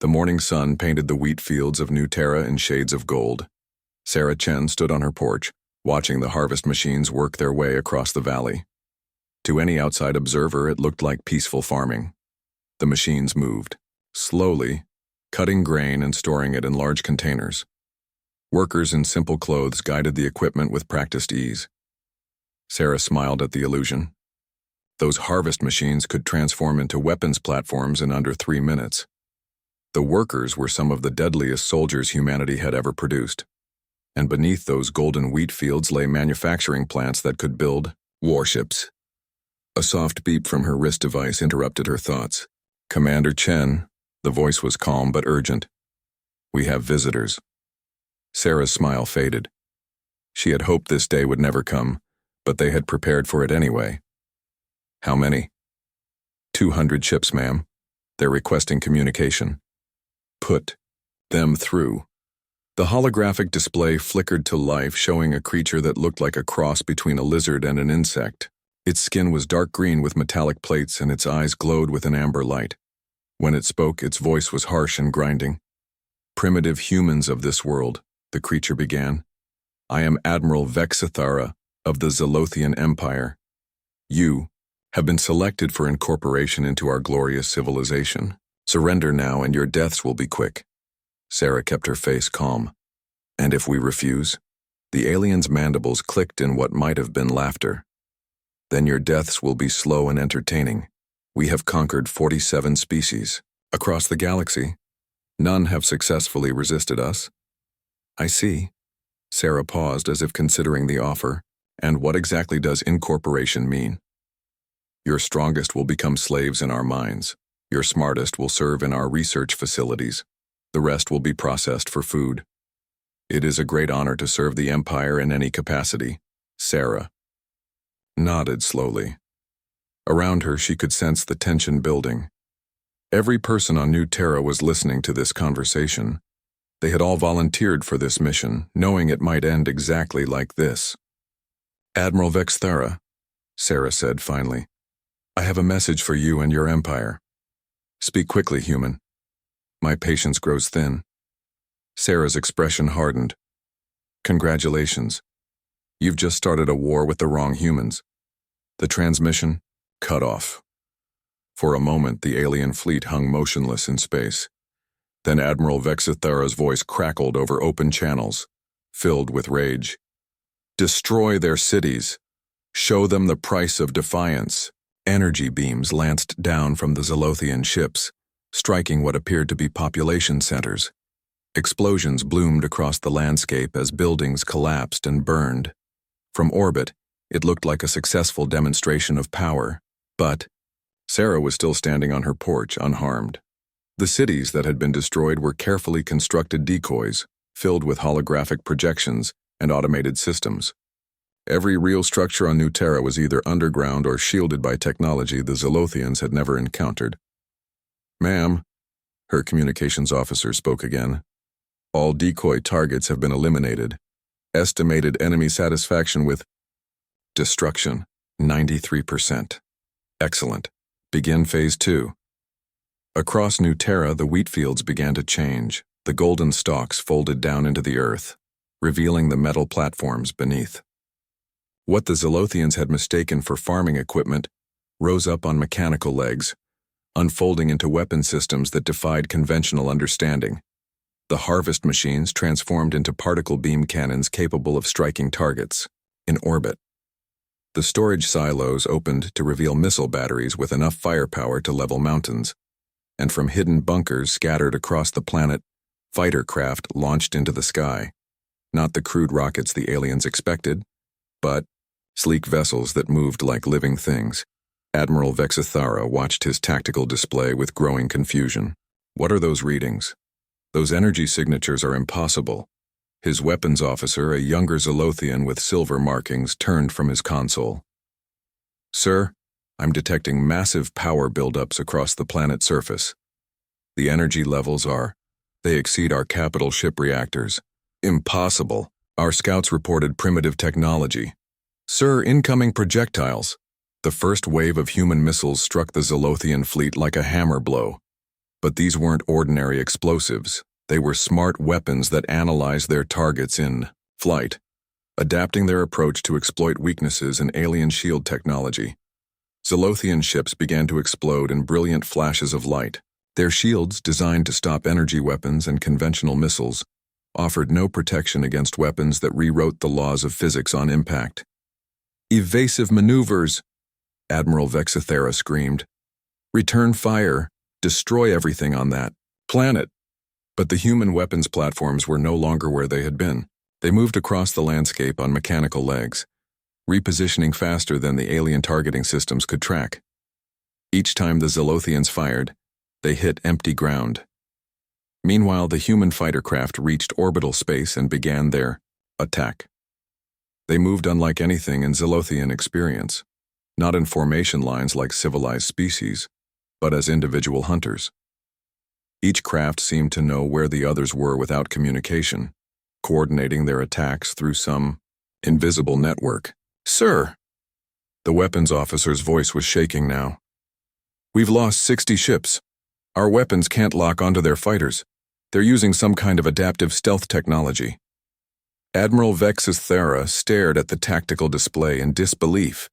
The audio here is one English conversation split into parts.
The morning sun painted the wheat fields of New Terra in shades of gold. Sarah Chen stood on her porch, watching the harvest machines work their way across the valley. To any outside observer, it looked like peaceful farming. The machines moved, slowly, cutting grain and storing it in large containers. Workers in simple clothes guided the equipment with practiced ease. Sarah smiled at the illusion. Those harvest machines could transform into weapons platforms in under 3 minutes. The workers were some of the deadliest soldiers humanity had ever produced. And beneath those golden wheat fields lay manufacturing plants that could build warships. A soft beep from her wrist device interrupted her thoughts. "Commander Chen," the voice was calm but urgent. "We have visitors." Sarah's smile faded. She had hoped this day would never come, but they had prepared for it anyway. "How many?" 200 ships, ma'am. They're requesting communication." "Put them through." The holographic display flickered to life, showing a creature that looked like a cross between a lizard and an insect. Its skin was dark green with metallic plates, and its eyes glowed with an amber light. When it spoke, its voice was harsh and grinding. "Primitive humans of this world," the creature began. "I am Admiral Vexithara of the Zolothian Empire. You have been selected for incorporation into our glorious civilization. Surrender now and your deaths will be quick." Sarah kept her face calm. "And if we refuse?" The alien's mandibles clicked in what might have been laughter. "Then your deaths will be slow and entertaining. We have conquered 47 species. Across the galaxy, none have successfully resisted us." "I see." Sarah paused as if considering the offer. "And what exactly does incorporation mean?" "Your strongest will become slaves in our mines. Your smartest will serve in our research facilities. The rest will be processed for food. It is a great honor to serve the Empire in any capacity." Sarah nodded slowly. Around her, she could sense the tension building. Every person on New Terra was listening to this conversation. They had all volunteered for this mission, knowing it might end exactly like this. "Admiral Vexthara," Sarah said finally, "I have a message for you and your empire." "Speak quickly, human." "My patience grows thin." Sarah's expression hardened. "Congratulations. You've just started a war with the wrong humans." The transmission cut off. For a moment, the alien fleet hung motionless in space. Then Admiral Vexithara's voice crackled over open channels, filled with rage. "Destroy their cities. Show them the price of defiance." Energy beams lanced down from the Zolothian ships, striking what appeared to be population centers. Explosions bloomed across the landscape as buildings collapsed and burned. From orbit, it looked like a successful demonstration of power, but Sarah was still standing on her porch, unharmed. The cities that had been destroyed were carefully constructed decoys, filled with holographic projections and automated systems. Every real structure on New Terra was either underground or shielded by technology the Zolothians had never encountered. "Ma'am," her communications officer spoke again, "all decoy targets have been eliminated. Estimated enemy satisfaction with destruction, 93%. Excellent. Begin Phase 2. Across New Terra, the wheat fields began to change. The golden stalks folded down into the earth, revealing the metal platforms beneath. What the Zolothians had mistaken for farming equipment rose up on mechanical legs, unfolding into weapon systems that defied conventional understanding. The harvest machines transformed into particle beam cannons capable of striking targets in orbit. The storage silos opened to reveal missile batteries with enough firepower to level mountains, and from hidden bunkers scattered across the planet, fighter craft launched into the sky. Not the crude rockets the aliens expected, but sleek vessels that moved like living things. Admiral Vexithara watched his tactical display with growing confusion. "What are those readings? Those energy signatures are impossible." His weapons officer, a younger Zolothian with silver markings, turned from his console. "Sir, I'm detecting massive power buildups across the planet's surface. The energy levels they exceed our capital ship reactors." "Impossible." Our scouts reported primitive technology. "Sir, incoming projectiles." The first wave of human missiles struck the Zolothian fleet like a hammer blow. But these weren't ordinary explosives. They were smart weapons that analyzed their targets in flight, adapting their approach to exploit weaknesses in alien shield technology. Zolothian ships began to explode in brilliant flashes of light. Their shields, designed to stop energy weapons and conventional missiles, offered no protection against weapons that rewrote the laws of physics on impact. "Evasive maneuvers!" Admiral Vexithera screamed. "Return fire! Destroy everything on that planet!" But the human weapons platforms were no longer where they had been. They moved across the landscape on mechanical legs, repositioning faster than the alien targeting systems could track. Each time the Zolothians fired, they hit empty ground. Meanwhile, the human fighter craft reached orbital space and began their attack. They moved unlike anything in Zolothian experience, not in formation lines like civilized species, but as individual hunters. Each craft seemed to know where the others were without communication, coordinating their attacks through some invisible network. "Sir!" The weapons officer's voice was shaking now. "We've lost 60 ships. Our weapons can't lock onto their fighters. They're using some kind of adaptive stealth technology." Admiral Vexithera stared at the tactical display in disbelief.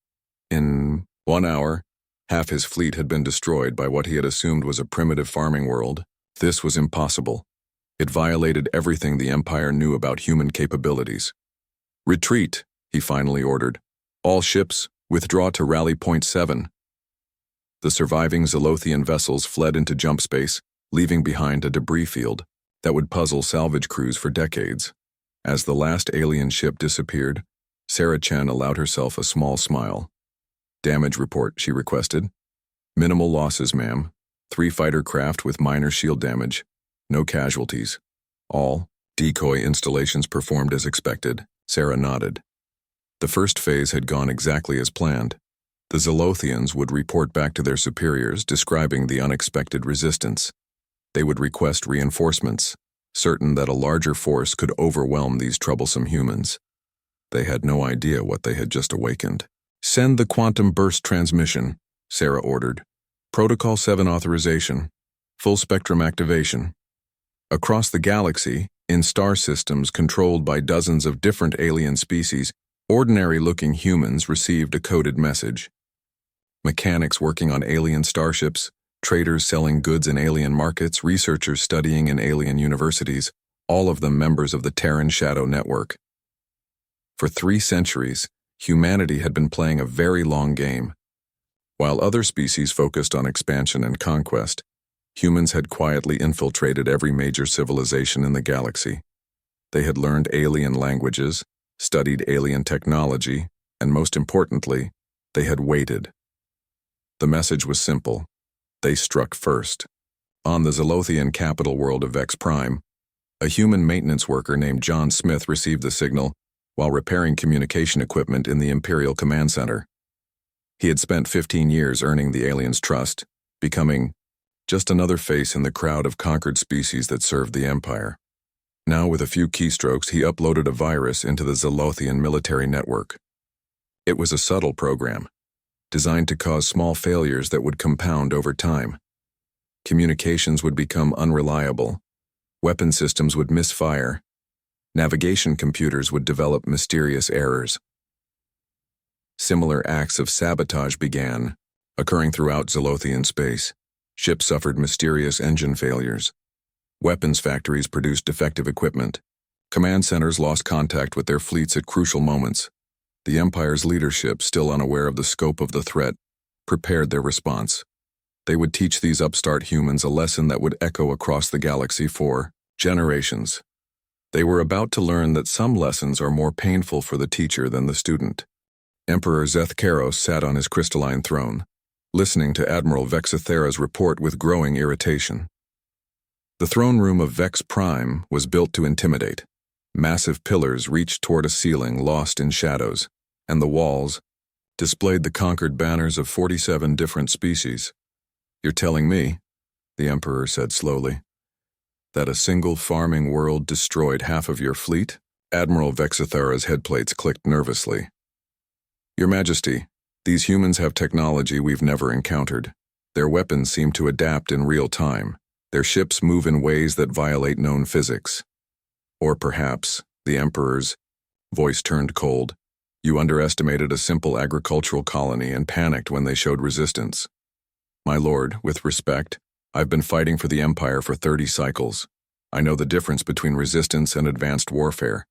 In 1 hour, half his fleet had been destroyed by what he had assumed was a primitive farming world. This was impossible. It violated everything the Empire knew about human capabilities. "Retreat," he finally ordered. "All ships, withdraw to Rally Point 7. The surviving Zolothian vessels fled into jump space, leaving behind a debris field that would puzzle salvage crews for decades. As the last alien ship disappeared, Sarah Chen allowed herself a small smile. "Damage report," she requested. "Minimal losses, ma'am. 3 fighter craft with minor shield damage. No casualties. All decoy installations performed as expected." Sarah nodded. The first phase had gone exactly as planned. The Zolothians would report back to their superiors, describing the unexpected resistance. They would request reinforcements, certain that a larger force could overwhelm these troublesome humans. They had no idea what they had just awakened. "Send the quantum burst transmission," Sarah ordered. "Protocol 7 authorization. Full spectrum activation." Across the galaxy, in star systems controlled by dozens of different alien species, ordinary-looking humans received a coded message. Mechanics working on alien starships, traders selling goods in alien markets, researchers studying in alien universities, all of them members of the Terran Shadow Network. For 3 centuries, humanity had been playing a very long game. While other species focused on expansion and conquest, humans had quietly infiltrated every major civilization in the galaxy. They had learned alien languages, studied alien technology, and most importantly, they had waited. The message was simple. They struck first. On the Zolothian capital world of Vex Prime, a human maintenance worker named John Smith received the signal while repairing communication equipment in the Imperial Command Center. He had spent 15 years earning the aliens' trust, becoming just another face in the crowd of conquered species that served the Empire. Now, with a few keystrokes, he uploaded a virus into the Zolothian military network. It was a subtle program, designed to cause small failures that would compound over time. Communications would become unreliable, weapon systems would misfire, navigation computers would develop mysterious errors. Similar acts of sabotage began, occurring throughout Zolothian space. Ships suffered mysterious engine failures. Weapons factories produced defective equipment. Command centers lost contact with their fleets at crucial moments. The Empire's leadership, still unaware of the scope of the threat, prepared their response. They would teach these upstart humans a lesson that would echo across the galaxy for generations. They were about to learn that some lessons are more painful for the teacher than the student. Emperor Zethkaros sat on his crystalline throne, listening to Admiral Vexithera's report with growing irritation. The throne room of Vex Prime was built to intimidate. Massive pillars reached toward a ceiling lost in shadows, and the walls displayed the conquered banners of 47 different species. "You're telling me," the Emperor said slowly, "that a single farming world destroyed half of your fleet?" Admiral Vexithera's headplates clicked nervously. "Your Majesty, these humans have technology we've never encountered. Their weapons seem to adapt in real time. Their ships move in ways that violate known physics. Or perhaps, the Emperor's voice turned cold. You underestimated a simple agricultural colony and panicked when they showed resistance. My lord, with respect, I've been fighting for the Empire for 30 cycles. I know the difference between resistance and advanced warfare.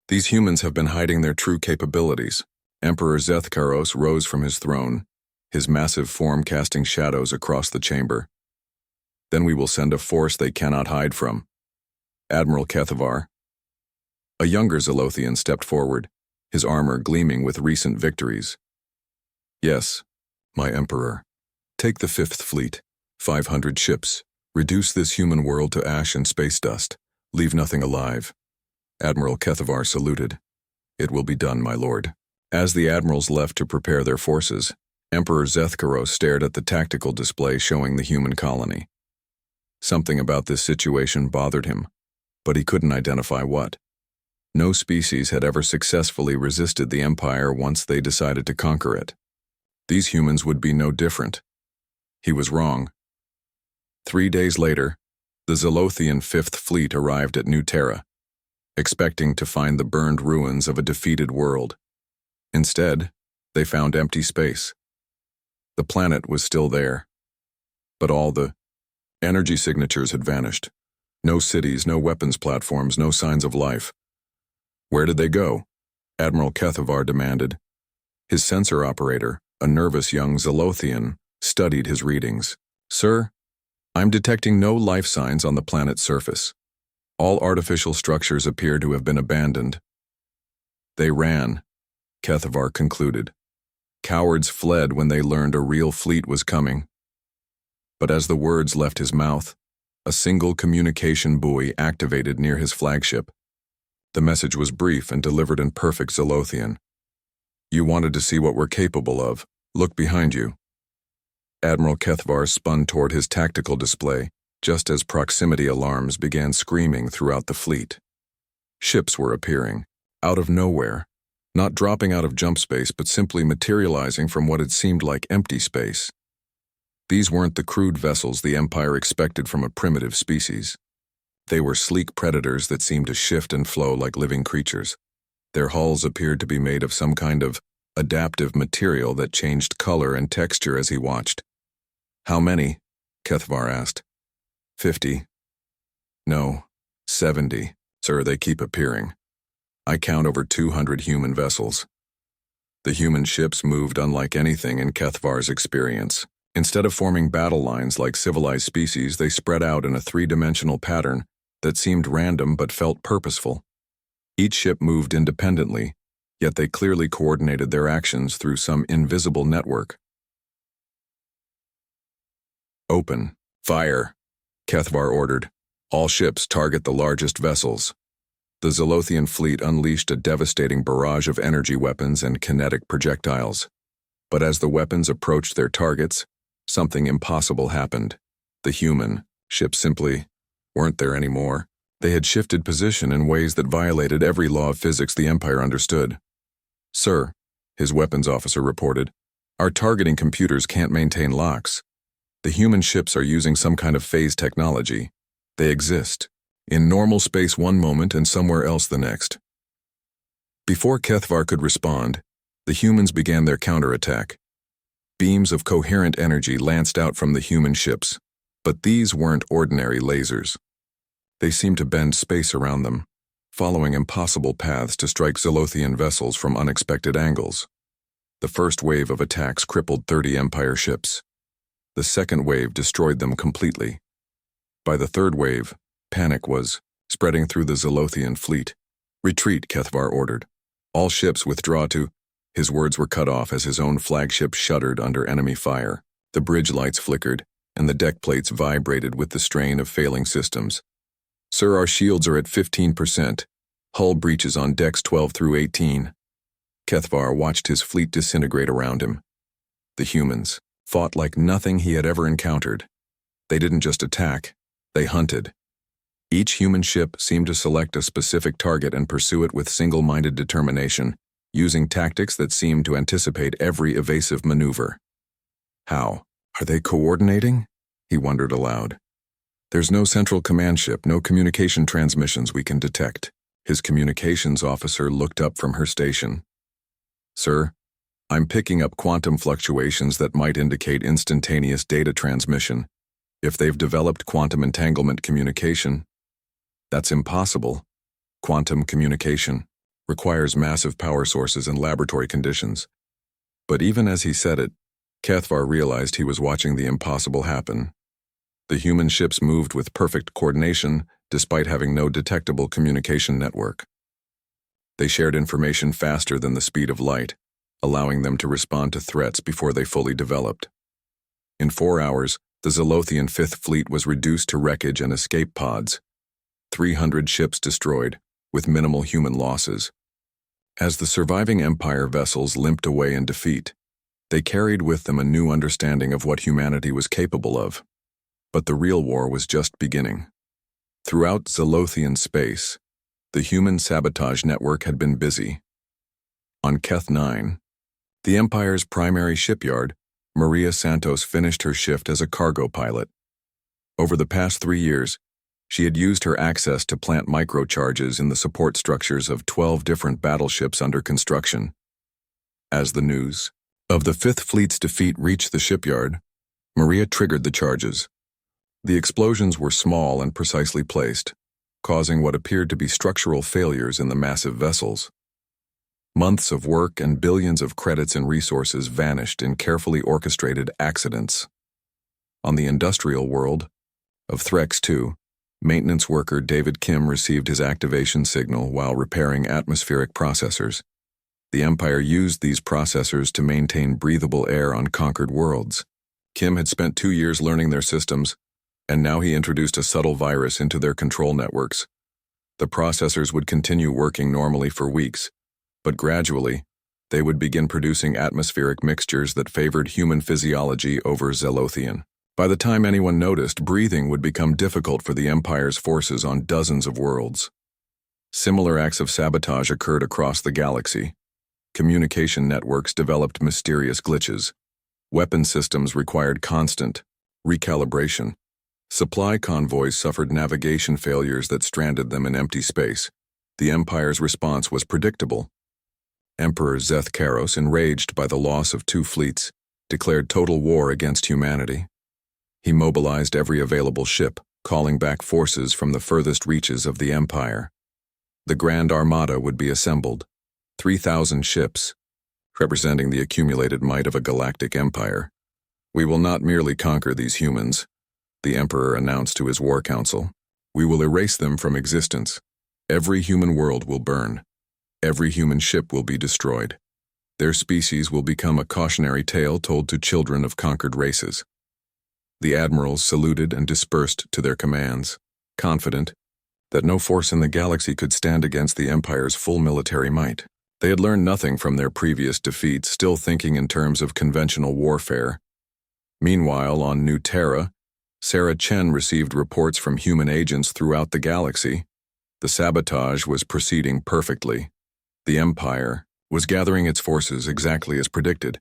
These humans have been hiding their true capabilities. Emperor Zethkaros rose from his throne, his massive form casting shadows across the chamber. Then we will send a force they cannot hide from. Admiral Kethavar. A younger Zolothian stepped forward, his armor gleaming with recent victories. Yes, my Emperor. Take the Fifth Fleet, 500 ships. Reduce this human world to ash and space dust. Leave nothing alive. Admiral Kethavar saluted. It will be done, my lord. As the admirals left to prepare their forces, Emperor Zethkaros stared at the tactical display showing the human colony. Something about this situation bothered him, but he couldn't identify what. No species had ever successfully resisted the Empire once they decided to conquer it. These humans would be no different. He was wrong. 3 days later, the Zolothian Fifth Fleet arrived at New Terra, expecting to find the burned ruins of a defeated world. Instead, they found empty space. The planet was still there, but all the energy signatures had vanished. No cities, no weapons platforms, no signs of life. Where did they go? Admiral Kethavar demanded. His sensor operator, a nervous young Zolothian, studied his readings. Sir, I'm detecting no life signs on the planet's surface. All artificial structures appear to have been abandoned. They ran, Kethavar concluded. Cowards fled when they learned a real fleet was coming. But as the words left his mouth, a single communication buoy activated near his flagship. The message was brief and delivered in perfect Zolothian. You wanted to see what we're capable of. Look behind you. Admiral Kethavar spun toward his tactical display, just as proximity alarms began screaming throughout the fleet. Ships were appearing, out of nowhere, not dropping out of jump space but simply materializing from what had seemed like empty space. These weren't the crude vessels the Empire expected from a primitive species. They were sleek predators that seemed to shift and flow like living creatures. Their hulls appeared to be made of some kind of adaptive material that changed color and texture as he watched. How many? Kethavar asked. 50. No, 70. Sir, they keep appearing. I count over 200 human vessels. The human ships moved unlike anything in Kethavar's experience. Instead of forming battle lines like civilized species, they spread out in a three-dimensional pattern that seemed random but felt purposeful. Each ship moved independently, yet they clearly coordinated their actions through some invisible network. Open. Fire, Kethavar ordered. All ships target the largest vessels. The Zolothian fleet unleashed a devastating barrage of energy weapons and kinetic projectiles. But as the weapons approached their targets, something impossible happened. The human ships simply weren't there anymore. They had shifted position in ways that violated every law of physics the Empire understood. Sir, his weapons officer reported, our targeting computers can't maintain locks. The human ships are using some kind of phase technology. They exist, in normal space one moment and somewhere else the next. Before Kethavar could respond, the humans began their counterattack. Beams of coherent energy lanced out from the human ships, but these weren't ordinary lasers. They seemed to bend space around them, following impossible paths to strike Zolothian vessels from unexpected angles. The first wave of attacks crippled 30 Empire ships. The second wave destroyed them completely. By the third wave, panic was spreading through the Zolothian fleet. Retreat, Kethavar ordered. All ships withdraw to... His words were cut off as his own flagship shuddered under enemy fire. The bridge lights flickered, and the deck plates vibrated with the strain of failing systems. Sir, our shields are at 15%. Hull breaches on decks 12 through 18. Kethavar watched his fleet disintegrate around him. The humans fought like nothing he had ever encountered. They didn't just attack, they hunted. Each human ship seemed to select a specific target and pursue it with single-minded determination, using tactics that seemed to anticipate every evasive maneuver. How? Are they coordinating? He wondered aloud. There's no central command ship, no communication transmissions we can detect. His communications officer looked up from her station. Sir, I'm picking up quantum fluctuations that might indicate instantaneous data transmission. If they've developed quantum entanglement communication, that's impossible. Quantum communication requires massive power sources and laboratory conditions. But even as he said it, Cathvar realized he was watching the impossible happen. The human ships moved with perfect coordination despite having no detectable communication network. They shared information faster than the speed of light, allowing them to respond to threats before they fully developed. In 4 hours, the Zolothian Fifth Fleet was reduced to wreckage and escape pods. 300 ships destroyed, with minimal human losses. As the surviving Empire vessels limped away in defeat, they carried with them a new understanding of what humanity was capable of. But the real war was just beginning. Throughout Zolothian space, the human sabotage network had been busy. On Keth 9, the Empire's primary shipyard, Maria Santos finished her shift as a cargo pilot. Over the past 3 years, she had used her access to plant microcharges in the support structures of 12 different battleships under construction. As the news of the Fifth Fleet's defeat reached the shipyard, Maria triggered the charges. The explosions were small and precisely placed, causing what appeared to be structural failures in the massive vessels. Months of work and billions of credits and resources vanished in carefully orchestrated accidents. On the industrial world of Threx 2, maintenance worker David Kim received his activation signal while repairing atmospheric processors. The Empire used these processors to maintain breathable air on conquered worlds. Kim had spent 2 years learning their systems, and now he introduced a subtle virus into their control networks. The processors would continue working normally for weeks, but gradually, they would begin producing atmospheric mixtures that favored human physiology over Zolothian. By the time anyone noticed, breathing would become difficult for the Empire's forces on dozens of worlds. Similar acts of sabotage occurred across the galaxy. Communication networks developed mysterious glitches. Weapon systems required constant recalibration. Supply convoys suffered navigation failures that stranded them in empty space. The Empire's response was predictable. Emperor Zeth Karos, enraged by the loss of 2 fleets, declared total war against humanity. He mobilized every available ship, calling back forces from the furthest reaches of the Empire. The Grand Armada would be assembled, 3,000 ships, representing the accumulated might of a galactic empire. "We will not merely conquer these humans," the Emperor announced to his war council. "We will erase them from existence. Every human world will burn. Every human ship will be destroyed. Their species will become a cautionary tale told to children of conquered races." The admirals saluted and dispersed to their commands, confident that no force in the galaxy could stand against the Empire's full military might. They had learned nothing from their previous defeats, still thinking in terms of conventional warfare. Meanwhile, on New Terra, Sarah Chen received reports from human agents throughout the galaxy. The sabotage was proceeding perfectly. The Empire was gathering its forces exactly as predicted,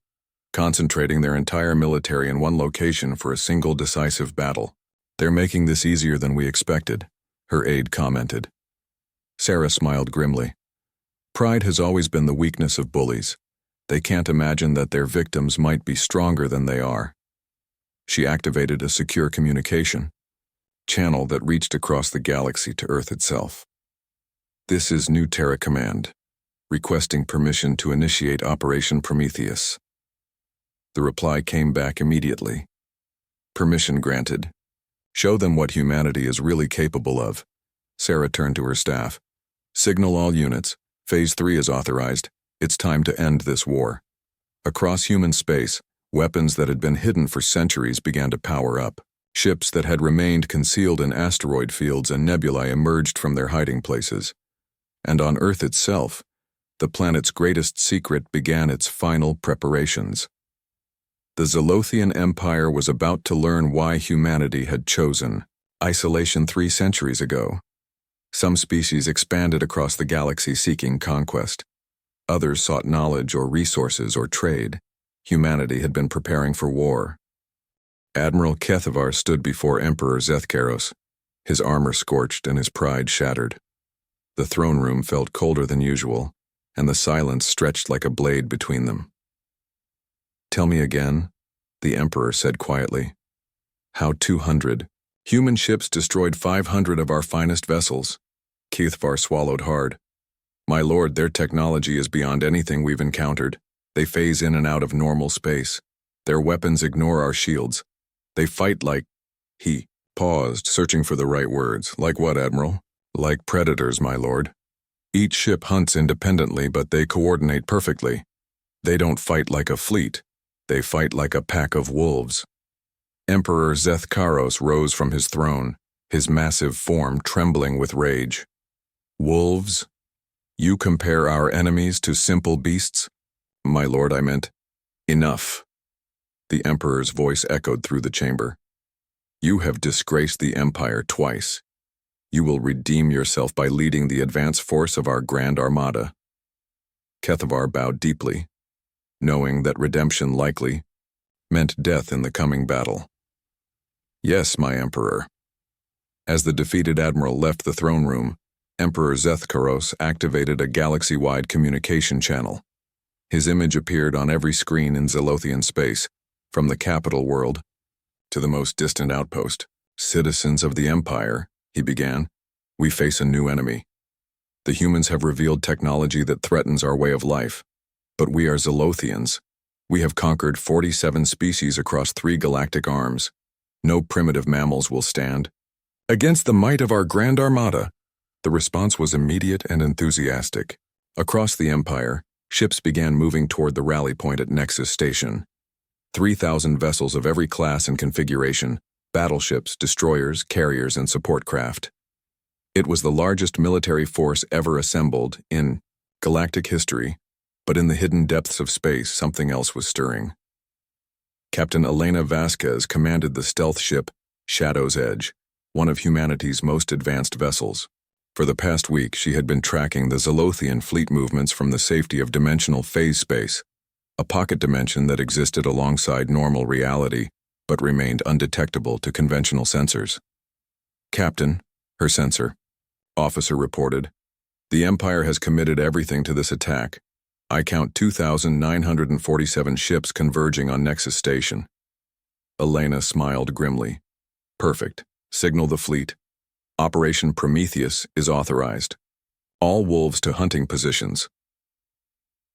concentrating their entire military in one location for a single decisive battle. "They're making this easier than we expected," her aide commented. Sarah smiled grimly. Pride has always been the weakness of bullies. They can't imagine that their victims might be stronger than they are. She activated a secure communication channel that reached across the galaxy to Earth itself. "This is New Terra Command, requesting permission to initiate Operation Prometheus." The reply came back immediately. "Permission granted. Show them what humanity is really capable of." Sarah turned to her staff. "Signal all units. Phase 3 is authorized. It's time to end this war." Across human space, weapons that had been hidden for centuries began to power up. Ships that had remained concealed in asteroid fields and nebulae emerged from their hiding places. And on Earth itself, the planet's greatest secret began its final preparations. The Zolothian Empire was about to learn why humanity had chosen isolation 3 centuries ago. Some species expanded across the galaxy seeking conquest. Others sought knowledge or resources or trade. Humanity had been preparing for war. Admiral Kethavar stood before Emperor Zethkaros, his armor scorched and his pride shattered. The throne room felt colder than usual, and the silence stretched like a blade between them. "Tell me again," the Emperor said quietly. "How 200 human ships destroyed 500 of our finest vessels?" Kethavar swallowed hard. "My lord, their technology is beyond anything we've encountered. They phase in and out of normal space. Their weapons ignore our shields. They fight like—" He paused, searching for the right words. "Like what, Admiral?" "Like predators, my lord. Each ship hunts independently, but they coordinate perfectly. They don't fight like a fleet. They fight like a pack of wolves." Emperor Zethkaros rose from his throne, his massive form trembling with rage. "Wolves? You compare our enemies to simple beasts?" "My lord, I meant—" "Enough." The Emperor's voice echoed through the chamber. "You have disgraced the Empire twice. You will redeem yourself by leading the advance force of our Grand Armada." Kethavar bowed deeply, knowing that redemption likely meant death in the coming battle. "Yes, my Emperor." As the defeated admiral left the throne room, Emperor Zethkaros activated a galaxy-wide communication channel. His image appeared on every screen in Zolothian space, from the capital world to the most distant outpost. "Citizens of the Empire," he began, "we face a new enemy. The humans have revealed technology that threatens our way of life. But we are Zolothians. We have conquered 47 species across 3 galactic arms. No primitive mammals will stand against the might of our Grand Armada." The response was immediate and enthusiastic. Across the Empire, ships began moving toward the rally point at Nexus Station. 3,000 vessels of every class and configuration, battleships, destroyers, carriers, and support craft. It was the largest military force ever assembled in galactic history, but in the hidden depths of space, something else was stirring. Captain Elena Vasquez commanded the stealth ship Shadow's Edge, one of humanity's most advanced vessels. For the past week, she had been tracking the Zolothian fleet movements from the safety of dimensional phase space, a pocket dimension that existed alongside normal reality, but remained undetectable to conventional sensors. "Captain," her sensor officer reported, "the Empire has committed everything to this attack. I count 2,947 ships converging on Nexus Station." Elena smiled grimly. "Perfect. Signal the fleet. Operation Prometheus is authorized. All wolves to hunting positions."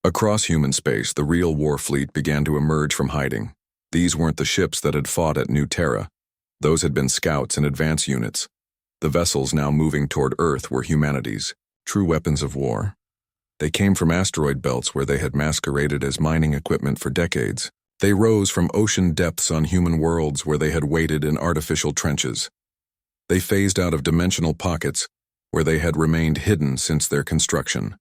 Across human space, the real war fleet began to emerge from hiding. These weren't the ships that had fought at New Terra. Those had been scouts and advance units. The vessels now moving toward Earth were humanity's true weapons of war. They came from asteroid belts where they had masqueraded as mining equipment for decades. They rose from ocean depths on human worlds where they had waited in artificial trenches. They phased out of dimensional pockets where they had remained hidden since their construction.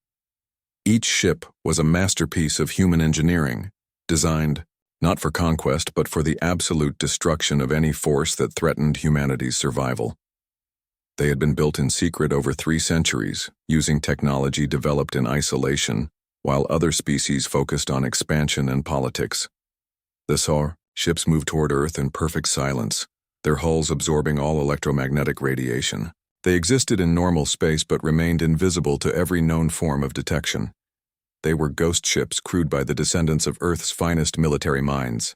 Each ship was a masterpiece of human engineering, designed not for conquest but for the absolute destruction of any force that threatened humanity's survival. They had been built in secret over 3 centuries, using technology developed in isolation, while other species focused on expansion and politics. The SAR ships moved toward Earth in perfect silence, their hulls absorbing all electromagnetic radiation. They existed in normal space but remained invisible to every known form of detection. They were ghost ships crewed by the descendants of Earth's finest military minds.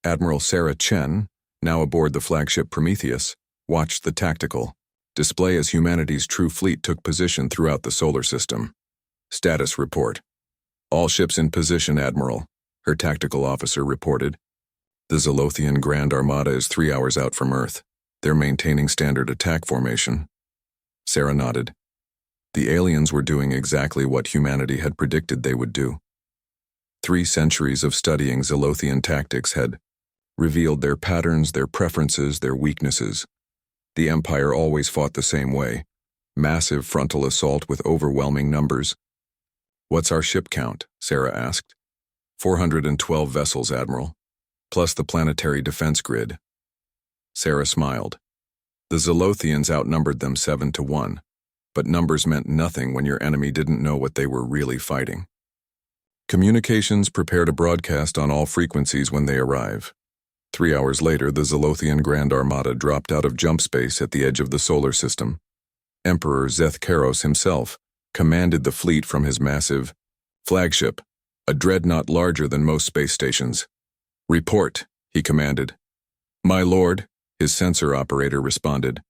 Admiral Sarah Chen, now aboard the flagship Prometheus, watched the tactical display as humanity's true fleet took position throughout the solar system. "Status report. All ships in position, Admiral," her tactical officer reported. "The Zolothian Grand Armada is 3 hours out from Earth. They're maintaining standard attack formation." Sarah nodded. The aliens were doing exactly what humanity had predicted they would do. 3 centuries of studying Zolothian tactics had revealed their patterns, their preferences, their weaknesses. The Empire always fought the same way: massive frontal assault with overwhelming numbers. "What's our ship count?" Sarah asked. 412 vessels, Admiral, plus the planetary defense grid." Sarah smiled. The Zolothians outnumbered them 7-1, but numbers meant nothing when your enemy didn't know what they were really fighting. "Communications prepare to broadcast on all frequencies when they arrive. 3 hours later, the Zolothian Grand Armada dropped out of jump space at the edge of the solar system. Emperor Zethkaros himself commanded the fleet from his massive flagship, a dreadnought larger than most space stations. "Report," he commanded. "My lord," his sensor operator responded.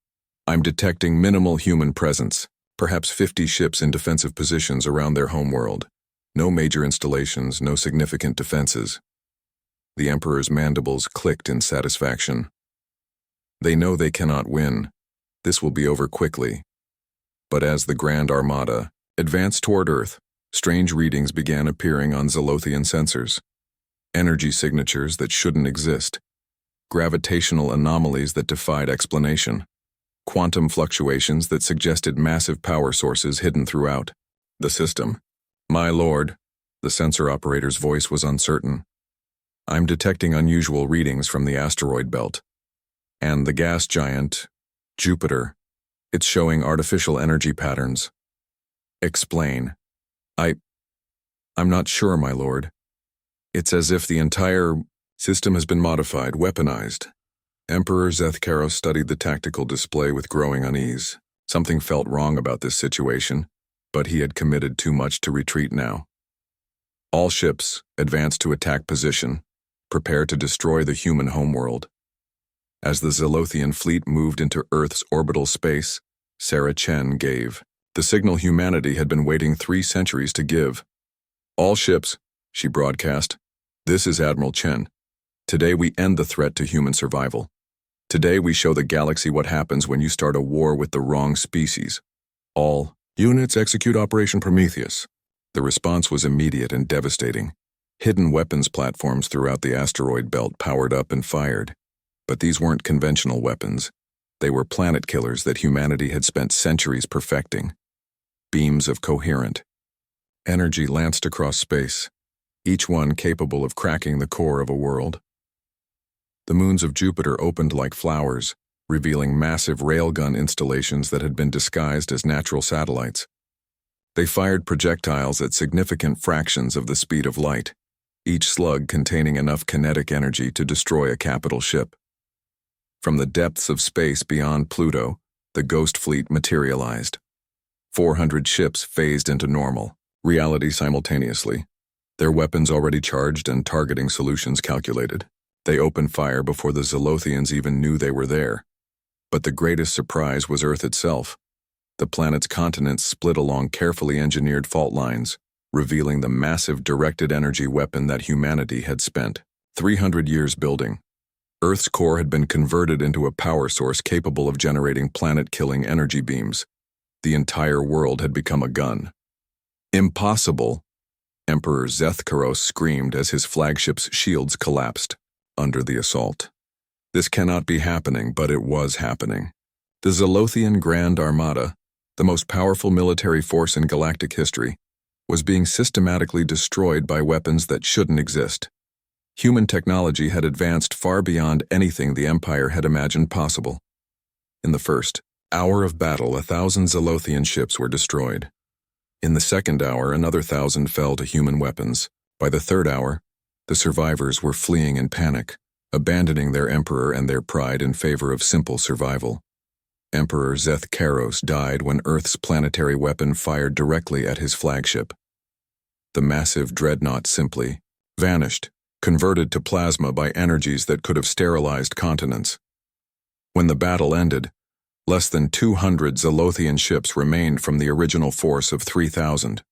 "I'm detecting minimal human presence, perhaps 50 ships in defensive positions around their homeworld. No major installations, no significant defenses." The Emperor's mandibles clicked in satisfaction. They know they cannot win. This will be over quickly. But as the Grand Armada advanced toward Earth, strange readings began appearing on Zolothian sensors. Energy signatures that shouldn't exist. Gravitational anomalies that defied explanation. Quantum fluctuations that suggested massive power sources hidden throughout the system. "My lord," the sensor operator's voice was uncertain. "I'm detecting unusual readings from the asteroid belt. And the gas giant, Jupiter. It's showing artificial energy patterns." "Explain." I'm not sure, my lord. It's as if the entire system has been modified, weaponized." Emperor Zethkaros studied the tactical display with growing unease. Something felt wrong about this situation, but he had committed too much to retreat now. "All ships, advance to attack position. Prepare to destroy the human homeworld." As the Zolothian fleet moved into Earth's orbital space, Sarah Chen gave the signal humanity had been waiting 3 centuries to give. "All ships," she broadcast. "This is Admiral Chen. Today we end the threat to human survival. Today we show the galaxy what happens when you start a war with the wrong species. All units execute Operation Prometheus." The response was immediate and devastating. Hidden weapons platforms throughout the asteroid belt powered up and fired. But these weren't conventional weapons. They were planet killers that humanity had spent centuries perfecting. Beams of coherent energy lanced across space, each one capable of cracking the core of a world. The moons of Jupiter opened like flowers, revealing massive railgun installations that had been disguised as natural satellites. They fired projectiles at significant fractions of the speed of light, each slug containing enough kinetic energy to destroy a capital ship. From the depths of space beyond Pluto, the Ghost Fleet materialized. 400 ships phased into normal reality simultaneously, their weapons already charged and targeting solutions calculated. They opened fire before the Zolothians even knew they were there. But the greatest surprise was Earth itself. The planet's continents split along carefully engineered fault lines, revealing the massive directed energy weapon that humanity had spent 300 years building. Earth's core had been converted into a power source capable of generating planet-killing energy beams. The entire world had become a gun. "Impossible!" Emperor Zethkaros screamed as his flagship's shields collapsed under the assault. This cannot be happening, but it was happening. The Zolothian Grand Armada, the most powerful military force in galactic history, was being systematically destroyed by weapons that shouldn't exist. Human technology had advanced far beyond anything the Empire had imagined possible. In the first hour of battle, 1,000 Zolothian ships were destroyed. In the second hour, another 1,000 fell to human weapons. By the third hour, the survivors were fleeing in panic, abandoning their emperor and their pride in favor of simple survival. Emperor Zethkaros died when Earth's planetary weapon fired directly at his flagship. The massive dreadnought simply vanished, converted to plasma by energies that could have sterilized continents. When the battle ended, less than 200 Zolothian ships remained from the original force of 3,000.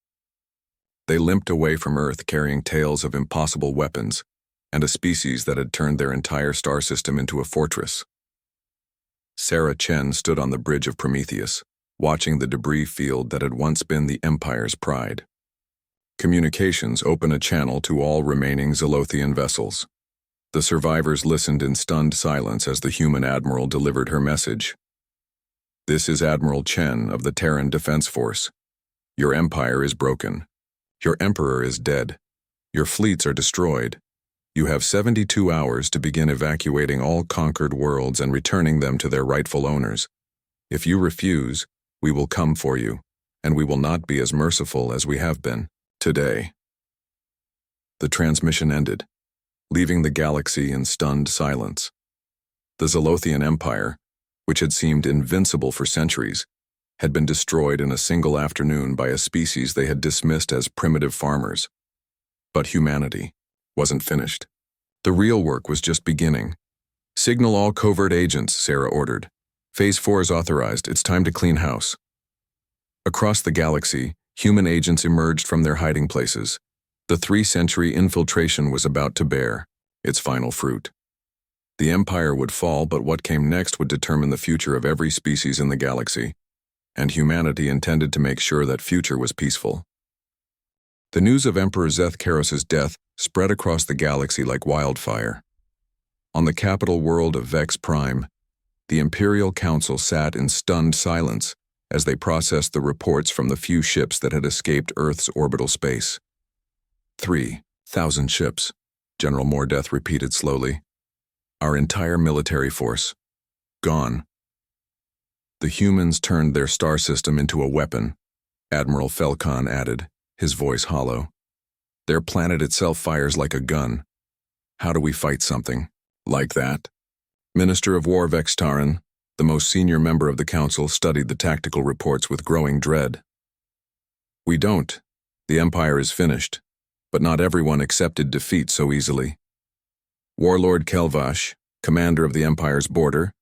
They limped away from Earth carrying tales of impossible weapons and a species that had turned their entire star system into a fortress. Sarah Chen stood on the bridge of Prometheus, watching the debris field that had once been the Empire's pride. Communications opened a channel to all remaining Zolothian vessels. The survivors listened in stunned silence as the human admiral delivered her message. "This is Admiral Chen of the Terran Defense Force. Your empire is broken. Your emperor is dead. Your fleets are destroyed. You have 72 hours to begin evacuating all conquered worlds and returning them to their rightful owners. If you refuse, we will come for you, and we will not be as merciful as we have been today." The transmission ended, leaving the galaxy in stunned silence. The Zolothian Empire, which had seemed invincible for centuries, had been destroyed in a single afternoon by a species they had dismissed as primitive farmers. But humanity wasn't finished. The real work was just beginning. "Signal all covert agents," Sarah ordered. "Phase 4 is authorized. It's time to clean house." Across the galaxy, human agents emerged from their hiding places. The 3-century infiltration was about to bear its final fruit. The Empire would fall, but what came next would determine the future of every species in the galaxy, and humanity intended to make sure that future was peaceful. The news of Emperor Zeth Karos's death spread across the galaxy like wildfire. On the capital world of Vex Prime, the Imperial Council sat in stunned silence as they processed the reports from the few ships that had escaped Earth's orbital space. 3,000 ships, General Mordeth repeated slowly. Our entire military force. Gone. The humans turned their star system into a weapon, Admiral Felcon added, his voice hollow. Their planet itself fires like a gun. How do we fight something like that? Minister of War Vextaran, the most senior member of the council, studied the tactical reports with growing dread. We don't. The Empire is finished, but not everyone accepted defeat so easily. Warlord Kelvash, commander of the Empire's border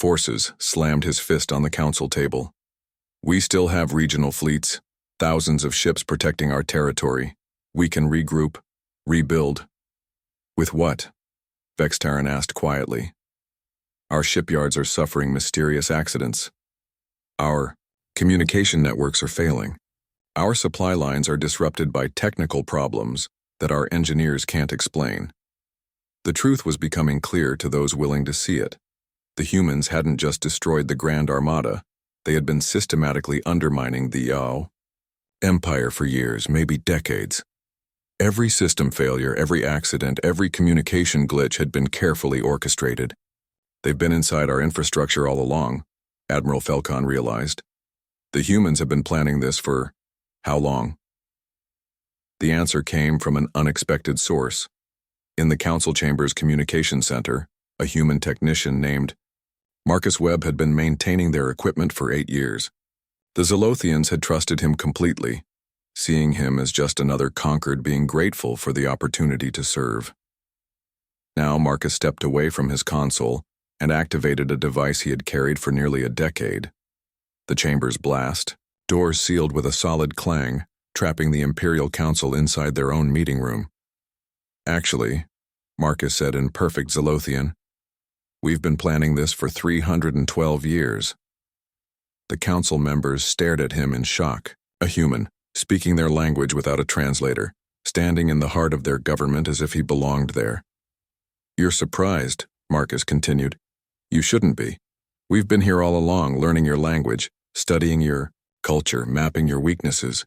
forces, slammed his fist on the council table. We still have regional fleets, thousands of ships protecting our territory. We can regroup, rebuild. With what? Vextaran asked quietly. Our shipyards are suffering mysterious accidents. Our communication networks are failing. Our supply lines are disrupted by technical problems that our engineers can't explain. The truth was becoming clear to those willing to see it. The humans hadn't just destroyed the Grand Armada, they had been systematically undermining the Empire for years, maybe decades. Every system failure, every accident, every communication glitch had been carefully orchestrated. They've been inside our infrastructure all along, Admiral Felcon realized. The humans have been planning this for how long? The answer came from an unexpected source. In the Council Chamber's communication center, a human technician named Marcus Webb had been maintaining their equipment for 8 years. The Zolothians had trusted him completely, seeing him as just another conquered being grateful for the opportunity to serve. Now Marcus stepped away from his console and activated a device he had carried for nearly a decade. The chamber's blast, doors sealed with a solid clang, trapping the Imperial Council inside their own meeting room. Actually, Marcus said in perfect Zolothian, we've been planning this for 312 years. The council members stared at him in shock, a human, speaking their language without a translator, standing in the heart of their government as if he belonged there. You're surprised, Marcus continued. You shouldn't be. We've been here all along, learning your language, studying your culture, mapping your weaknesses.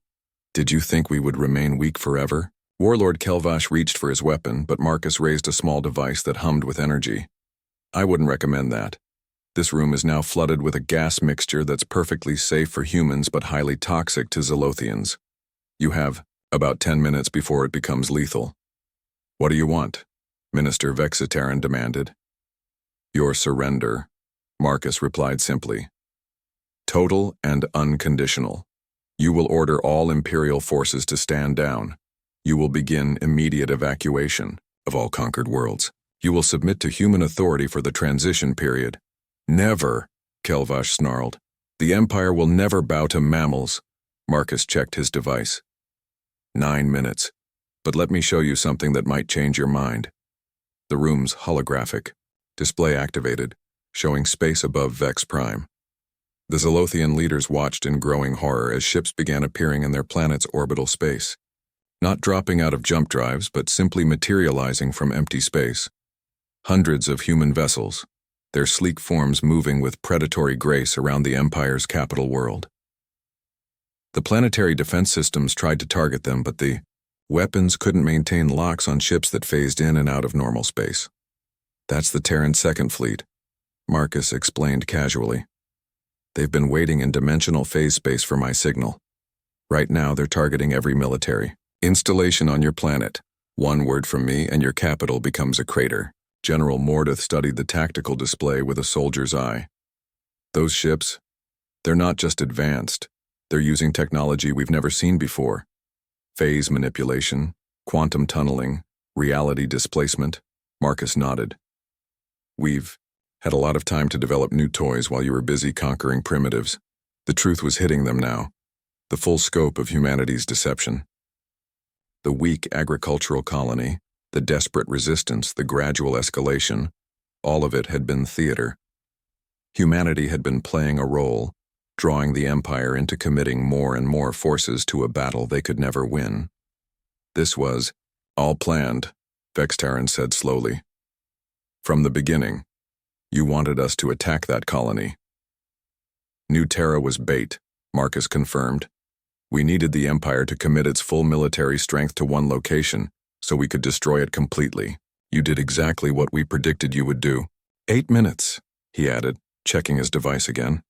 Did you think we would remain weak forever? Warlord Kelvash reached for his weapon, but Marcus raised a small device that hummed with energy. I wouldn't recommend that. This room is now flooded with a gas mixture that's perfectly safe for humans but highly toxic to Zolothians. You have about 10 minutes before it becomes lethal. What do you want? Minister Vexitaran demanded. Your surrender, Marcus replied simply. Total and unconditional. You will order all Imperial forces to stand down. You will begin immediate evacuation of all conquered worlds. You will submit to human authority for the transition period. Never, Kelvash snarled. The Empire will never bow to mammals. Marcus checked his device. 9 minutes. But let me show you something that might change your mind. The room's holographic. Display activated, showing space above Vex Prime. The Zolothian leaders watched in growing horror as ships began appearing in their planet's orbital space. Not dropping out of jump drives, but simply materializing from empty space. Hundreds of human vessels, their sleek forms moving with predatory grace around the Empire's capital world. The planetary defense systems tried to target them, but the weapons couldn't maintain locks on ships that phased in and out of normal space. That's the Terran Second Fleet, Marcus explained casually. They've been waiting in dimensional phase space for my signal. Right now, they're targeting every military installation on your planet. One word from me and your capital becomes a crater. General Mordeth studied the tactical display with a soldier's eye. Those ships, they're not just advanced. They're using technology we've never seen before. Phase manipulation, quantum tunneling, reality displacement. Marcus nodded. We've had a lot of time to develop new toys while you were busy conquering primitives. The truth was hitting them now. The full scope of humanity's deception. The weak agricultural colony, the desperate resistance, the gradual escalation, all of it had been theater. Humanity had been playing a role, drawing the Empire into committing more and more forces to a battle they could never win. This was all planned, Vextaran said slowly. From the beginning, you wanted us to attack that colony. New Terra was bait, Marcus confirmed. We needed the Empire to commit its full military strength to one location, so we could destroy it completely. You did exactly what we predicted you would do. 8 minutes, he added, checking his device again.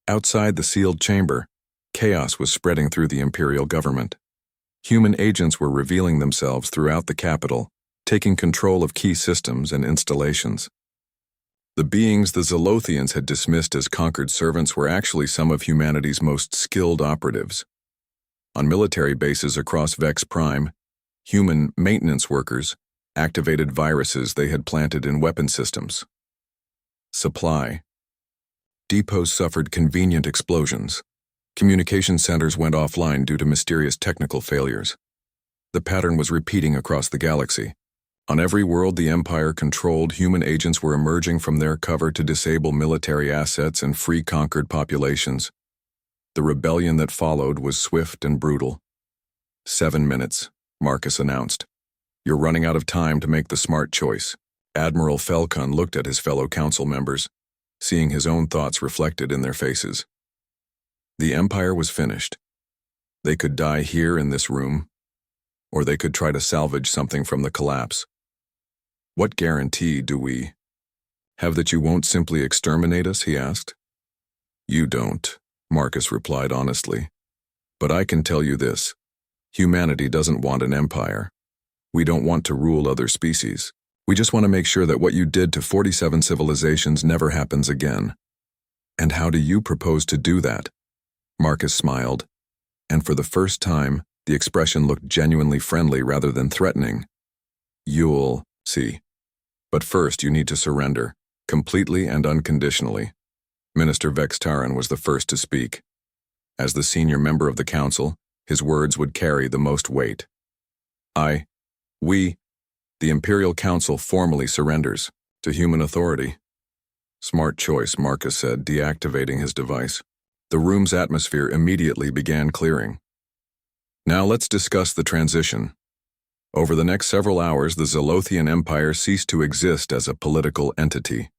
Outside the sealed chamber, chaos was spreading through the Imperial government. Human agents were revealing themselves throughout the capital, taking control of key systems and installations. The beings the Zolothians had dismissed as conquered servants were actually some of humanity's most skilled operatives. On military bases across Vex Prime, human maintenance workers activated viruses they had planted in weapon systems. Supply. Depots suffered convenient explosions. Communication centers went offline due to mysterious technical failures. The pattern was repeating across the galaxy. On every world the Empire controlled, human agents were emerging from their cover to disable military assets and free conquered populations. The rebellion that followed was swift and brutal. 7 minutes, Marcus announced. You're running out of time to make the smart choice. Admiral Felcon looked at his fellow council members, seeing his own thoughts reflected in their faces. The Empire was finished. They could die here in this room, or they could try to salvage something from the collapse. What guarantee do we have that you won't simply exterminate us, he asked. You don't, Marcus replied honestly. But I can tell you this. Humanity doesn't want an empire. We don't want to rule other species. We just want to make sure that what you did to 47 civilizations never happens again. And how do you propose to do that? Marcus smiled, and for the first time, the expression looked genuinely friendly rather than threatening. You'll see. But first you need to surrender, completely and unconditionally. Minister Vextaran was the first to speak. As the senior member of the council, his words would carry the most weight. We, the Imperial Council formally surrenders to human authority. Smart choice, Marcus said, deactivating his device. The room's atmosphere immediately began clearing. Now let's discuss the transition. Over the next several hours, the Zolothian Empire ceased to exist as a political entity.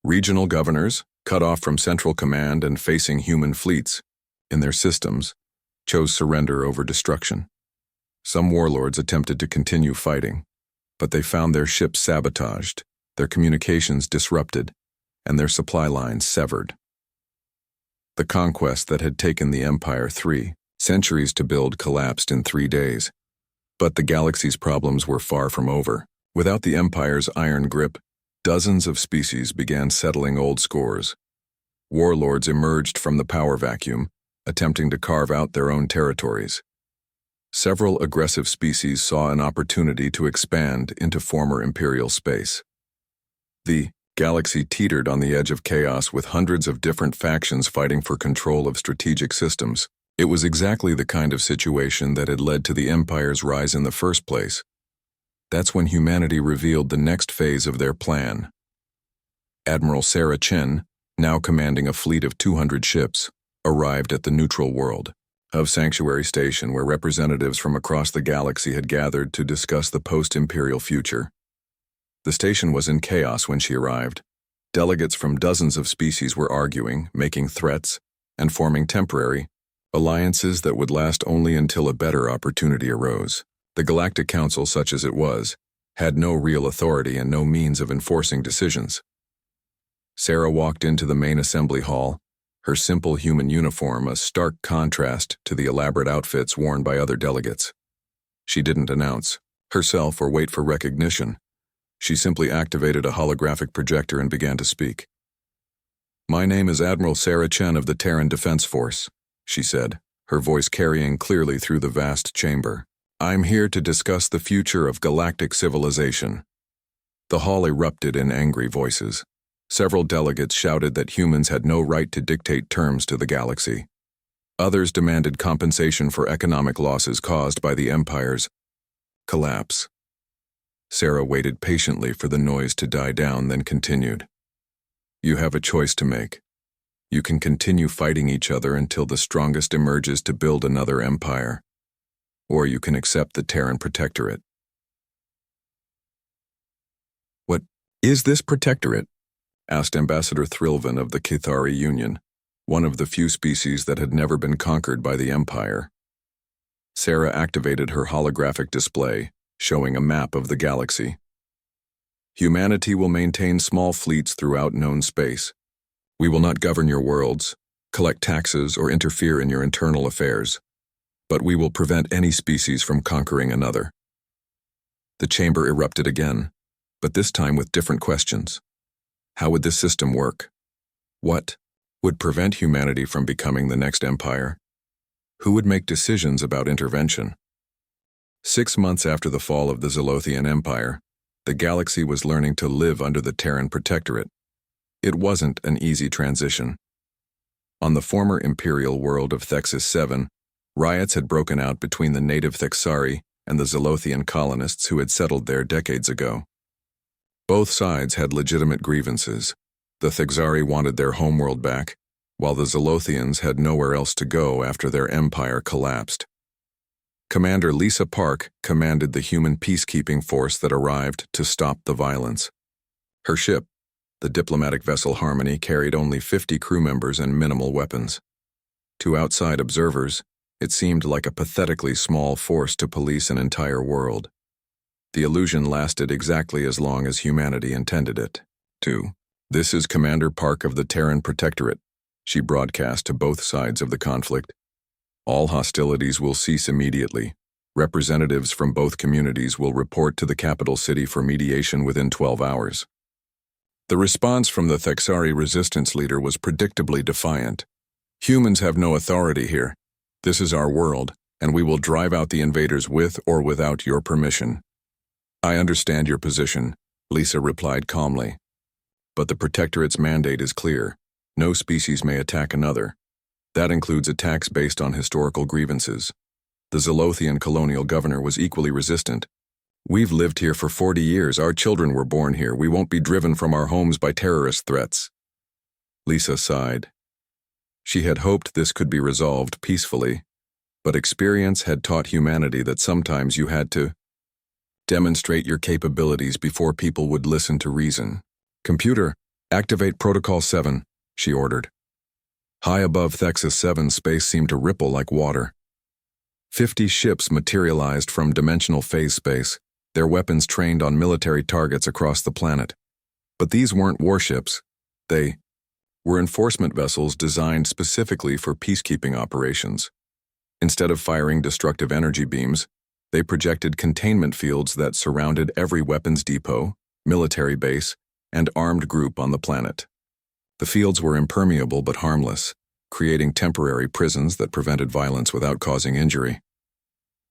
Regional governors, cut off from central command and facing human fleets in their systems, chose surrender over destruction. Some warlords attempted to continue fighting, but they found their ships sabotaged, their communications disrupted, and their supply lines severed. The conquest that had taken the Empire 3 centuries to build collapsed in 3 days. But the galaxy's problems were far from over. Without the Empire's iron grip, dozens of species began settling old scores. Warlords emerged from the power vacuum, attempting to carve out their own territories. Several aggressive species saw an opportunity to expand into former Imperial space. The galaxy teetered on the edge of chaos with hundreds of different factions fighting for control of strategic systems. It was exactly the kind of situation that had led to the Empire's rise in the first place. That's when humanity revealed the next phase of their plan. Admiral Sarah Chen, now commanding a fleet of 200 ships, arrived at the neutral world of Sanctuary Station, where representatives from across the galaxy had gathered to discuss the post-imperial future. The station was in chaos when she arrived. Delegates from dozens of species were arguing, making threats, and forming temporary alliances that would last only until a better opportunity arose. The Galactic Council, such as it was, had no real authority and no means of enforcing decisions. Sarah walked into the main assembly hall, her simple human uniform a stark contrast to the elaborate outfits worn by other delegates. She didn't announce, herself or wait for recognition. She simply activated a holographic projector and began to speak. "My name is Admiral Sarah Chen of the Terran Defense Force," she said, her voice carrying clearly through the vast chamber. "I'm here to discuss the future of galactic civilization." The hall erupted in angry voices. Several delegates shouted that humans had no right to dictate terms to the galaxy. Others demanded compensation for economic losses caused by the Empire's collapse. Sarah waited patiently for the noise to die down, then continued. "You have a choice to make. You can continue fighting each other until the strongest emerges to build another empire, or you can accept the Terran Protectorate." "What is this Protectorate?" asked Ambassador Thrilvan of the Kithari Union, one of the few species that had never been conquered by the Empire. Sarah activated her holographic display, showing a map of the galaxy. "Humanity will maintain small fleets throughout known space. We will not govern your worlds, collect taxes, or interfere in your internal affairs, but we will prevent any species from conquering another." The chamber erupted again, but this time with different questions. How would this system work? What would prevent humanity from becoming the next empire? Who would make decisions about intervention? 6 months after the fall of the Zolothian Empire, the galaxy was learning to live under the Terran Protectorate. It wasn't an easy transition. On the former imperial world of Thexus 7, riots had broken out between the native Thexari and the Zolothian colonists who had settled there decades ago. Both sides had legitimate grievances. The Thexari wanted their homeworld back, while the Zolothians had nowhere else to go after their empire collapsed. Commander Lisa Park commanded the human peacekeeping force that arrived to stop the violence. Her ship, the diplomatic vessel Harmony, carried only 50 crew members and minimal weapons. To outside observers, it seemed like a pathetically small force to police an entire world. The illusion lasted exactly as long as humanity intended it to. "This is Commander Park of the Terran Protectorate," she broadcast to both sides of the conflict. "All hostilities will cease immediately. Representatives from both communities will report to the capital city for mediation within 12 hours. The response from the Thexari resistance leader was predictably defiant. "Humans have no authority here. This is our world, and we will drive out the invaders with or without your permission." "I understand your position," Lisa replied calmly. "But the Protectorate's mandate is clear. No species may attack another. That includes attacks based on historical grievances. The Zolothian colonial governor was equally resistant. We've lived here for 40 years. Our children were born here. We won't be driven from our homes by terrorist threats." Lisa sighed. She had hoped this could be resolved peacefully, but experience had taught humanity that sometimes you had to demonstrate your capabilities before people would listen to reason. "Computer, activate Protocol 7, she ordered. High above Thexus 7, space seemed to ripple like water. 50 ships materialized from dimensional phase space, their weapons trained on military targets across the planet. But these weren't warships. They were enforcement vessels designed specifically for peacekeeping operations. Instead of firing destructive energy beams, they projected containment fields that surrounded every weapons depot, military base, and armed group on the planet. The fields were impermeable but harmless, creating temporary prisons that prevented violence without causing injury.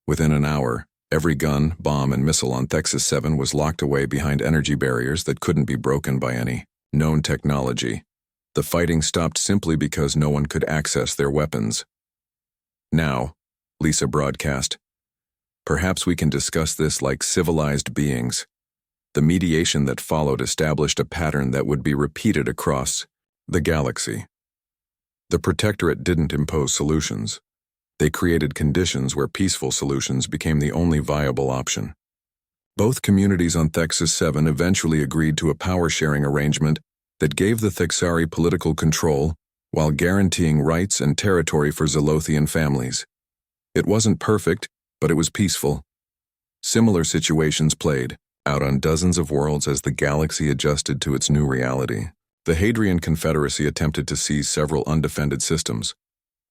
Within an hour, every gun, bomb, and missile on Thexus 7 was locked away behind energy barriers that couldn't be broken by any known technology. The fighting stopped simply because no one could access their weapons. "Now," Lisa broadcast, "perhaps we can discuss this like civilized beings." The mediation that followed established a pattern that would be repeated across the galaxy. The Protectorate didn't impose solutions. They created conditions where peaceful solutions became the only viable option. Both communities on Thexus 7 eventually agreed to a power-sharing arrangement that gave the Thexari political control while guaranteeing rights and territory for Zolothian families. It wasn't perfect, but it was peaceful. Similar situations played out on dozens of worlds as the galaxy adjusted to its new reality. The Hadrian Confederacy attempted to seize several undefended systems,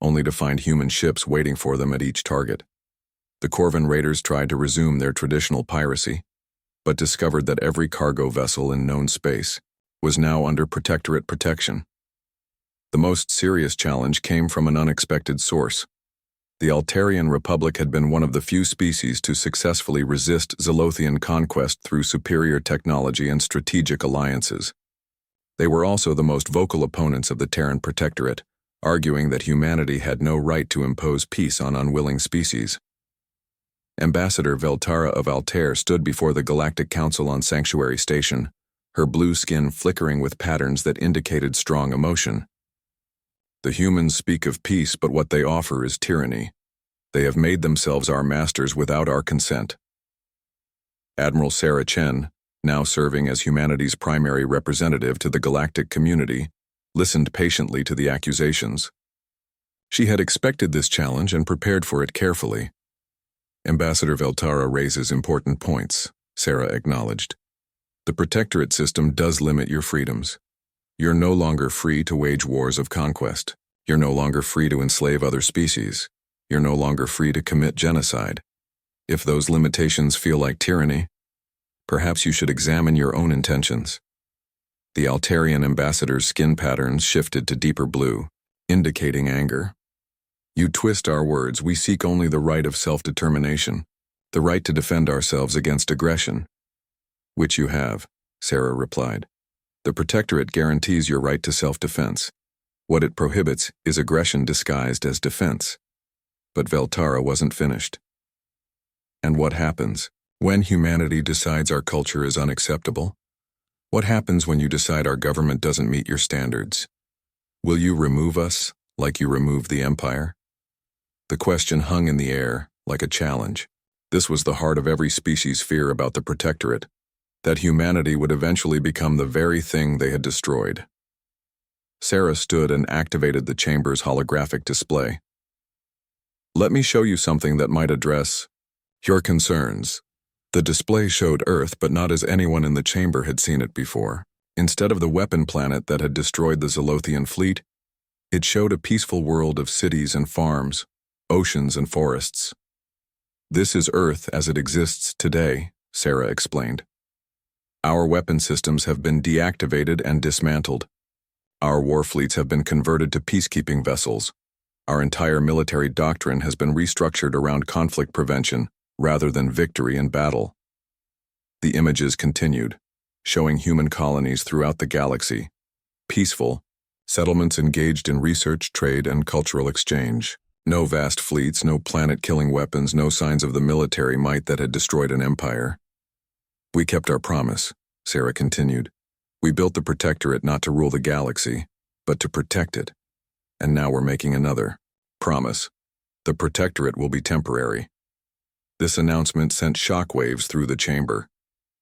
only to find human ships waiting for them at each target. The Corvan raiders tried to resume their traditional piracy, but discovered that every cargo vessel in known space was now under Protectorate protection. The most serious challenge came from an unexpected source. The Altarian Republic had been one of the few species to successfully resist Zolothian conquest through superior technology and strategic alliances. They were also the most vocal opponents of the Terran Protectorate, arguing that humanity had no right to impose peace on unwilling species. Ambassador Veltara of Altair stood before the Galactic Council on Sanctuary Station, her blue skin flickering with patterns that indicated strong emotion. The humans speak of peace, but what they offer is tyranny. They have made themselves our masters without our consent. Admiral Sarah Chen, now serving as humanity's primary representative to the galactic community, listened patiently to the accusations. She had expected this challenge and prepared for it carefully. Ambassador Veltara raises important points, Sarah acknowledged. The Protectorate system does limit your freedoms. You're no longer free to wage wars of conquest. You're no longer free to enslave other species. You're no longer free to commit genocide. If those limitations feel like tyranny, perhaps you should examine your own intentions. The Altarian ambassador's skin patterns shifted to deeper blue, indicating anger. You twist our words. We seek only the right of self-determination, the right to defend ourselves against aggression. Which you have, Sarah replied. The Protectorate guarantees your right to self-defense. What it prohibits is aggression disguised as defense. But Veltara wasn't finished. And what happens when humanity decides our culture is unacceptable? What happens when you decide our government doesn't meet your standards? Will you remove us like you removed the Empire? The question hung in the air like a challenge. This was the heart of every species' fear about the Protectorate, that humanity would eventually become the very thing they had destroyed. Sarah stood and activated the chamber's holographic display. Let me show you something that might address your concerns. The display showed Earth, but not as anyone in the chamber had seen it before. Instead of the weapon planet that had destroyed the Zolothian fleet, it showed a peaceful world of cities and farms, oceans and forests. This is Earth as it exists today, Sarah explained. Our weapon systems have been deactivated and dismantled. Our war fleets have been converted to peacekeeping vessels. Our entire military doctrine has been restructured around conflict prevention rather than victory in battle. The images continued, showing human colonies throughout the galaxy, peaceful, settlements engaged in research, trade, and cultural exchange. No vast fleets, no planet-killing weapons, no signs of the military might that had destroyed an empire. We kept our promise, Sarah continued. We built the Protectorate not to rule the galaxy, but to protect it. And now we're making another promise. The Protectorate will be temporary. This announcement sent shockwaves through the chamber.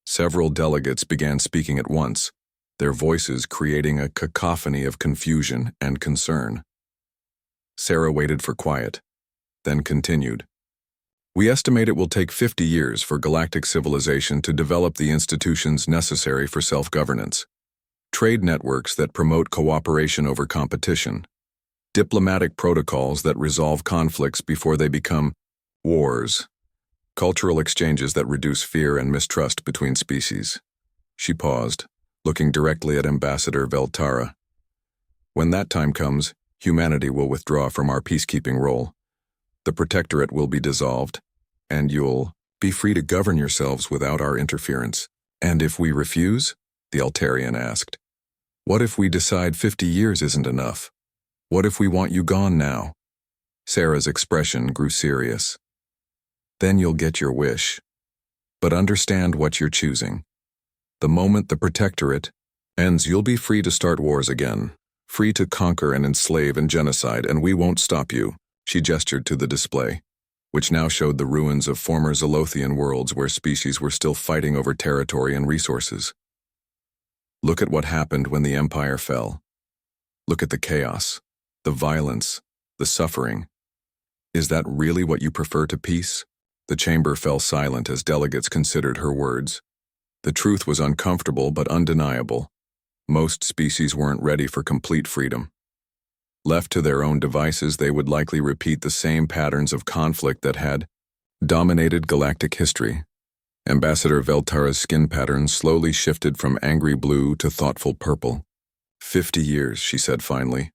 Several delegates began speaking at once, their voices creating a cacophony of confusion and concern. Sarah waited for quiet, then continued. We estimate it will take 50 years for galactic civilization to develop the institutions necessary for self-governance. Trade networks that promote cooperation over competition. Diplomatic protocols that resolve conflicts before they become wars. Cultural exchanges that reduce fear and mistrust between species. She paused, looking directly at Ambassador Veltara. When that time comes, humanity will withdraw from our peacekeeping role. The Protectorate will be dissolved, and you'll be free to govern yourselves without our interference. And if we refuse? The Altarian asked. What if we decide 50 years isn't enough? What if we want you gone now? Sarah's expression grew serious. Then you'll get your wish. But understand what you're choosing. The moment the Protectorate ends, you'll be free to start wars again, free to conquer and enslave and genocide, and we won't stop you. She gestured to the display, which now showed the ruins of former Zolothian worlds where species were still fighting over territory and resources. Look at what happened when the Empire fell. Look at the chaos, the violence, the suffering. Is that really what you prefer to peace? The chamber fell silent as delegates considered her words. The truth was uncomfortable but undeniable. Most species weren't ready for complete freedom. Left to their own devices, they would likely repeat the same patterns of conflict that had dominated galactic history. Ambassador Veltara's skin pattern slowly shifted from angry blue to thoughtful purple. 50 years, she said finally.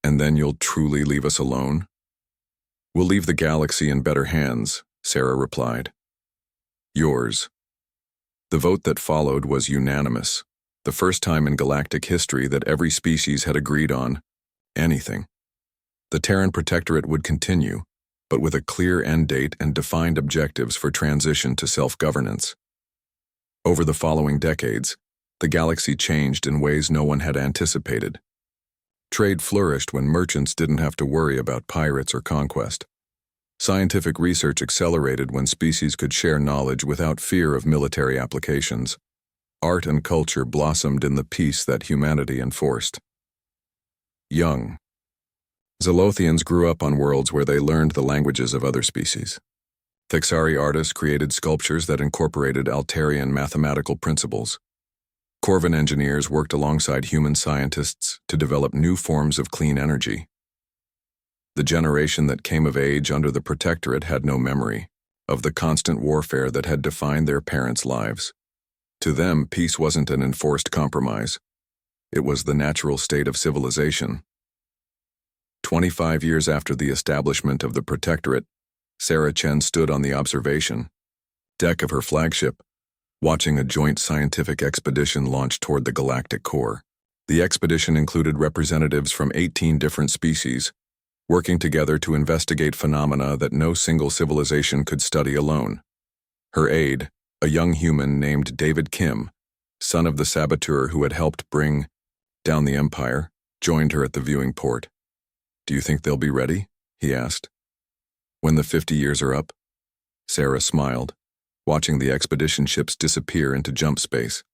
And then you'll truly leave us alone? We'll leave the galaxy in better hands, Sarah replied. Yours. The vote that followed was unanimous, the first time in galactic history that every species had agreed on anything. The Terran Protectorate would continue, but with a clear end date and defined objectives for transition to self-governance. Over the following decades, the galaxy changed in ways no one had anticipated. Trade flourished when merchants didn't have to worry about pirates or conquest. Scientific research accelerated when species could share knowledge without fear of military applications. Art and culture blossomed in the peace that humanity enforced. Young. Zolothians grew up on worlds where they learned the languages of other species. Thixari artists created sculptures that incorporated Altarian mathematical principles. Corvin engineers worked alongside human scientists to develop new forms of clean energy. The generation that came of age under the Protectorate had no memory of the constant warfare that had defined their parents' lives. To them, peace wasn't an enforced compromise. It was the natural state of civilization. 25 years after the establishment of the Protectorate, Sarah Chen stood on the observation deck of her flagship, watching a joint scientific expedition launch toward the galactic core. The expedition included representatives from 18 different species, working together to investigate phenomena that no single civilization could study alone. Her aide, a young human named David Kim, son of the saboteur who had helped bring down the Empire, joined her at the viewing port. "Do you think they'll be ready?" he asked. "When the 50 years are up?" Sarah smiled, watching the expedition ships disappear into jump space.